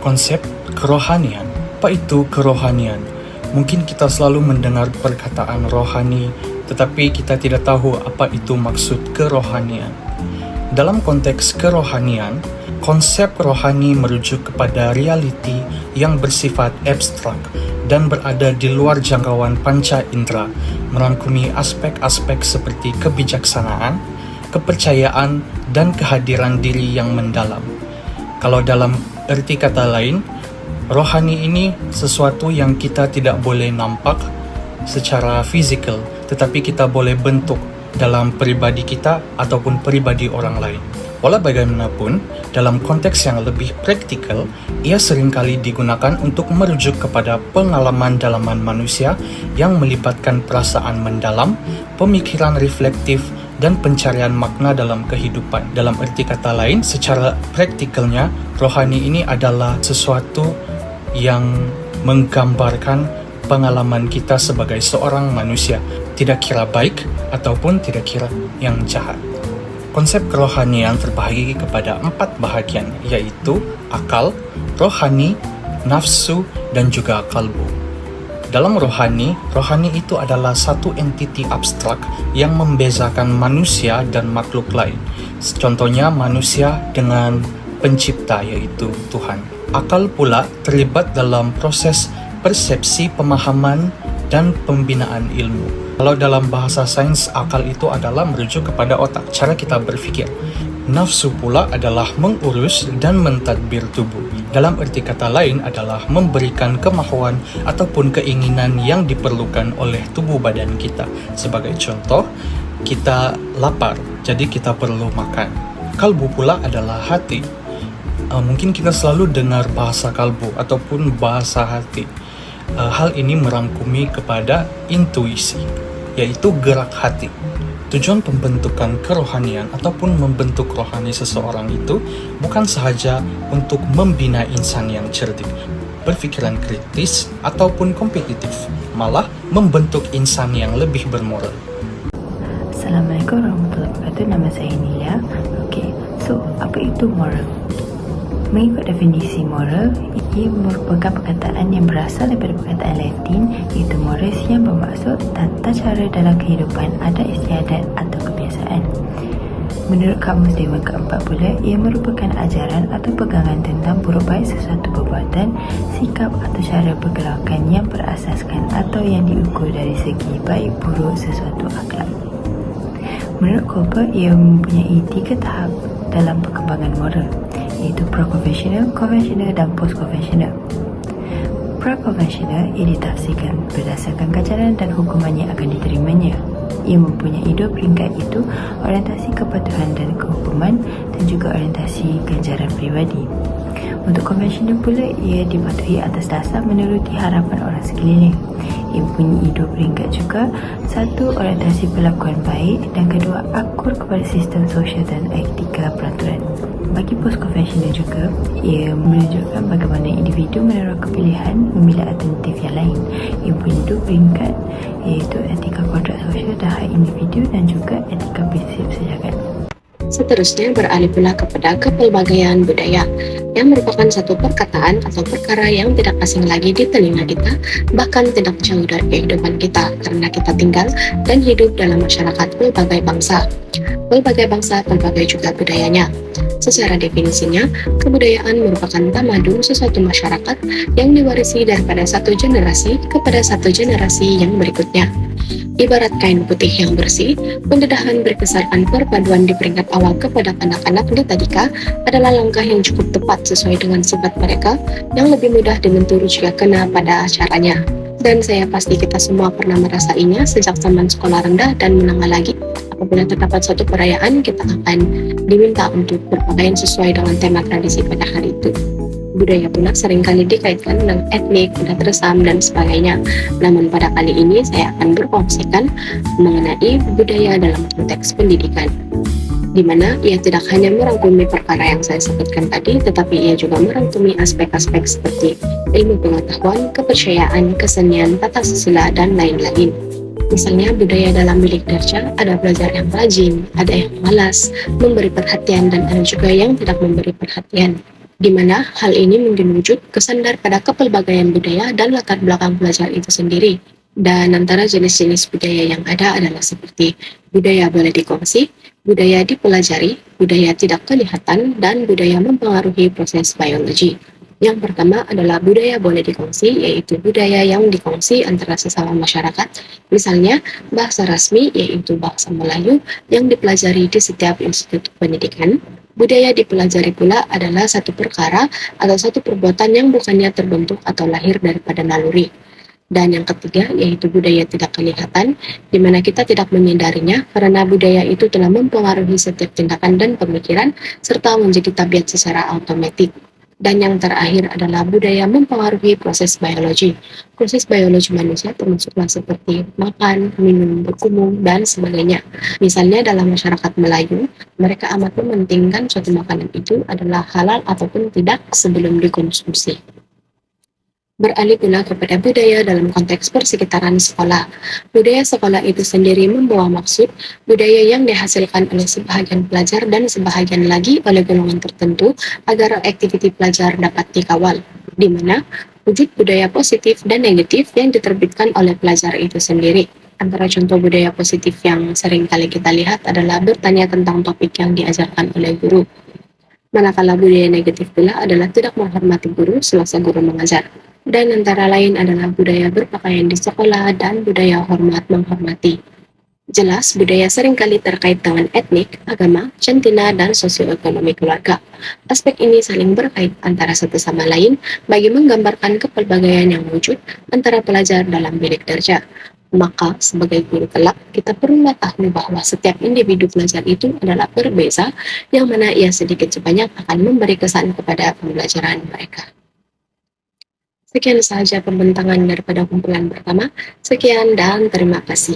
Konsep kerohanian. Apa itu kerohanian? Mungkin kita selalu mendengar perkataan rohani, tetapi kita tidak tahu apa itu maksud kerohanian. Dalam konteks kerohanian, konsep rohani merujuk kepada realiti yang bersifat abstrak dan berada di luar jangkauan panca indera, merangkumi aspek-aspek seperti kebijaksanaan, kepercayaan, dan kehadiran diri yang mendalam. Kalau dalam arti kata lain, rohani ini sesuatu yang kita tidak boleh nampak secara fisikal, tetapi kita boleh bentuk dalam pribadi kita ataupun pribadi orang lain. Walau bagaimanapun, dalam konteks yang lebih praktikal, ia seringkali digunakan untuk merujuk kepada pengalaman dalaman manusia yang melibatkan perasaan mendalam, pemikiran reflektif, dan pencarian makna dalam kehidupan. Dalam arti kata lain, secara praktikalnya, rohani ini adalah sesuatu yang menggambarkan pengalaman kita sebagai seorang manusia, tidak kira baik ataupun tidak kira yang jahat. Konsep kerohanian terbagi kepada 4 bahagian, yaitu akal, rohani, nafsu, dan juga kalbu. Dalam rohani itu adalah satu entiti abstrak yang membezakan manusia dan makhluk lain. Contohnya manusia dengan pencipta, yaitu Tuhan. Akal pula terlibat dalam proses persepsi, pemahaman, dan pembinaan ilmu. Kalau dalam bahasa sains, akal itu adalah merujuk kepada otak, cara kita berpikir. Nafsu pula adalah mengurus dan mentadbir tubuh. Dalam arti kata lain adalah memberikan kemauan ataupun keinginan yang diperlukan oleh tubuh badan kita. Sebagai contoh, kita lapar, jadi kita perlu makan. Kalbu pula adalah hati. Mungkin kita selalu dengar bahasa kalbu ataupun bahasa hati. Hal ini merangkumi kepada intuisi, yaitu gerak hati. Tujuan pembentukan kerohanian ataupun membentuk rohani seseorang itu bukan sahaja untuk membina insan yang cerdik, berpikiran kritis, ataupun kompetitif, malah membentuk insan yang lebih bermoral. Assalamualaikum warahmatullahi wabarakatuh. Nama saya Nilia. So apa itu moral? Mengikut definisi moral, ia merupakan perkataan yang berasal daripada perkataan Latin, iaitu mores, yang bermaksud tata cara dalam kehidupan, adat istiadat atau kebiasaan. Menurut Kamus Dewan keempat pula, ia merupakan ajaran atau pegangan tentang buruk baik sesuatu perbuatan, sikap atau cara pergerakan yang berasaskan atau yang diukur dari segi baik buruk sesuatu akhlak. Menurut Koper, ia mempunyai 3 tahap dalam perkembangan moral, iaitu pro-conventional, conventional dan post-conventional. Pra-conventional ia ditafsirkan berdasarkan ganjaran dan hukuman yang akan diterimanya. Ia mempunyai 2 peringkat, iaitu orientasi kepatuhan dan kehukuman dan juga orientasi ganjaran pribadi. Untuk konvensional pula, ia dipatuhi atas dasar menuruti harapan orang sekeliling. Ia mempunyai 2 peringkat juga, 1 orientasi perlakuan baik dan kedua akur kepada sistem sosial dan etika peraturan. Bagi post-conventional juga, ia menunjukkan bagaimana individu meneroka pilihan memilih alternatif yang lain. Ia mempunyai 2 peringkat, iaitu etika kontrak sosial dan hak individu dan juga etika prinsip sejagat. Seterusnya beralih pula kepada kepelbagaian budaya, yang merupakan satu perkataan atau perkara yang tidak asing lagi di telinga kita, bahkan tidak jauh dari kehidupan kita, karena kita tinggal dan hidup dalam masyarakat pelbagai bangsa. Pelbagai bangsa, pelbagai juga budayanya. Secara definisinya, kebudayaan merupakan tamadun sesuatu masyarakat yang diwarisi daripada satu generasi kepada satu generasi yang berikutnya. Ibarat kain putih yang bersih, pendedahan berdasarkan perpaduan di peringkat awal kepada anak-anak di tadika adalah langkah yang cukup tepat sesuai dengan sifat mereka yang lebih mudah dibentur jika kena pada acaranya. Dan saya pasti kita semua pernah merasainya sejak zaman sekolah rendah dan menengah lagi. Apabila terdapat suatu perayaan, kita akan diminta untuk berpakaian sesuai dengan tema tradisi pada hari itu. Budaya pula seringkali dikaitkan dengan etnik, adat resam, dan sebagainya. Namun pada kali ini saya akan berkongsikan mengenai budaya dalam konteks pendidikan, di mana ia tidak hanya merangkumi perkara yang saya sebutkan tadi, tetapi ia juga merangkumi aspek-aspek seperti ilmu pengetahuan, kepercayaan, kesenian, tata susila, dan lain-lain. Misalnya budaya dalam milik darjah, ada belajar yang rajin, ada yang malas, memberi perhatian, dan ada juga yang tidak memberi perhatian. di mana hal ini mungkin wujud kesandar pada kepelbagaian budaya dan latar belakang belajar itu sendiri. Dan antara jenis-jenis budaya yang ada adalah seperti budaya boleh dikongsi, budaya dipelajari, budaya tidak kelihatan, dan budaya mempengaruhi proses biologi. Yang pertama adalah budaya boleh dikongsi, yaitu budaya yang dikongsi antara sesama masyarakat. Misalnya, bahasa rasmi yaitu bahasa Melayu yang dipelajari di setiap institut pendidikan. Budaya dipelajari pula adalah satu perkara atau satu perbuatan yang bukannya terbentuk atau lahir daripada naluri. Dan yang ketiga yaitu budaya tidak kelihatan, di mana kita tidak menyadarinya karena budaya itu telah mempengaruhi setiap tindakan dan pemikiran serta menjadi tabiat secara otomatis. Dan yang terakhir adalah budaya mempengaruhi proses biologi. Proses biologi manusia termasuklah seperti makan, minum, berkumur, dan sebagainya. Misalnya dalam masyarakat Melayu, mereka amat mementingkan suatu makanan itu adalah halal ataupun tidak sebelum dikonsumsi. Beralih pula kepada budaya dalam konteks persekitaran sekolah. Budaya sekolah itu sendiri membawa maksud budaya yang dihasilkan oleh sebahagian pelajar dan sebahagian lagi oleh golongan tertentu agar aktiviti pelajar dapat dikawal, di mana wujud budaya positif dan negatif yang diterbitkan oleh pelajar itu sendiri. Antara contoh budaya positif yang sering kali kita lihat adalah bertanya tentang topik yang diajarkan oleh guru. Manakala budaya negatif pula adalah tidak menghormati guru selasa guru mengajar. Dan antara lain adalah budaya berpakaian di sekolah dan budaya hormat menghormati. Jelas, budaya seringkali terkait dengan etnik, agama, centina, dan sosioekonomi keluarga. Aspek ini saling berkait antara satu sama lain bagi menggambarkan kepelbagaian yang wujud antara pelajar dalam bilik darjah. Maka, sebagai guru kelak, kita perlu tahu bahwa setiap individu pelajar itu adalah berbeza, yang mana ia sedikit sebanyak akan memberi kesan kepada pembelajaran mereka. Sekian saja pembentangan daripada kumpulan pertama. Sekian dan terima kasih.